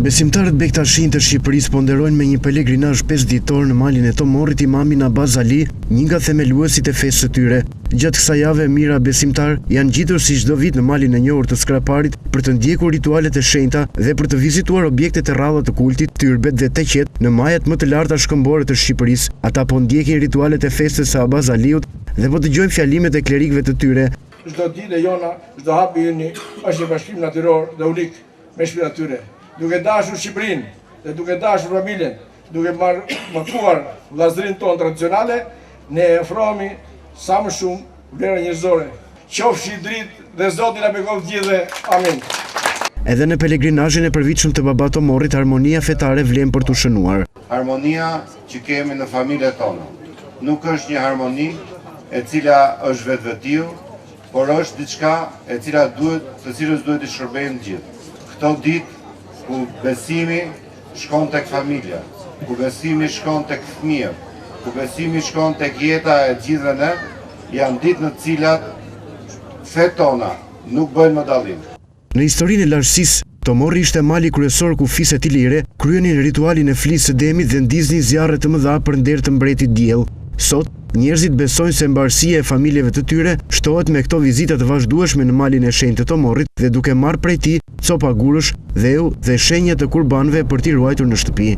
Besimtarët Bektashin të Shqipërisë ponderojnë me një pelegrinazh 5 ditor në malin e Tomorit Imami Nabaz Ali, një nga themeluesit e fesë së tyre. Gjatë kësaj jave mira besimtar janë gjitur si çdo vit në malin e njohur të Skraparit për të ndjekur ritualet e shenjta dhe për të vizituar objektet e rralla të kultit, tyrbet dhe teqet në majat më të larta shkëmbore të Shqipërisë. Ata po ndjekin ritualet e festës së Abaz Aliut dhe po dëgjojnë fjalimet e klerikëve të tyre. Çdo ditë e jona, çdo hap i yni është një bashkim natyror dhe unik me shpirtin tyre. Duke dashur Shqipërinë dhe duke dashur familjen, duke markuar vllazërinë tonë tradicionale, ne ofrohemi sa më shumë vlera njerëzore. Qofshi dritë dhe Zoti na beqoft gjithë. Amin. Edhe në pelegrinazhin e përvitshëm të Baba Tomorit, harmonia fetare vlen për t'u shënuar. Harmonia që kemi në familjet tona nuk është një harmoni e cila është vetvetiu, por është diçka e cila të cilës duhet të shërbejmë gjithë. Këto ditë ku besimi shkon tek familja, ku besimi shkon tek fëmijët, ku besimi shkon tek jeta e gjithëve ne, janë ditë në të cilat fetë tona nuk bëjnë më dallim. Në historinë e lartësisë, Tomori ishte mali kryesor ku fiset ilire kryenin ritualin e flisë së demit dhe ndiznin zjarre të mëdha për nder të mbretit diell. Sot, njerëzit besojnë se mbarësia e familjeve të tyre shtohet me këto vizita të vazhdueshme në malin e shenjtë të Tomorit dhe duke marrë prej tij copa gurësh, dheu dhe shenja të kurbanëve për t'i ruajtur në shtëpi.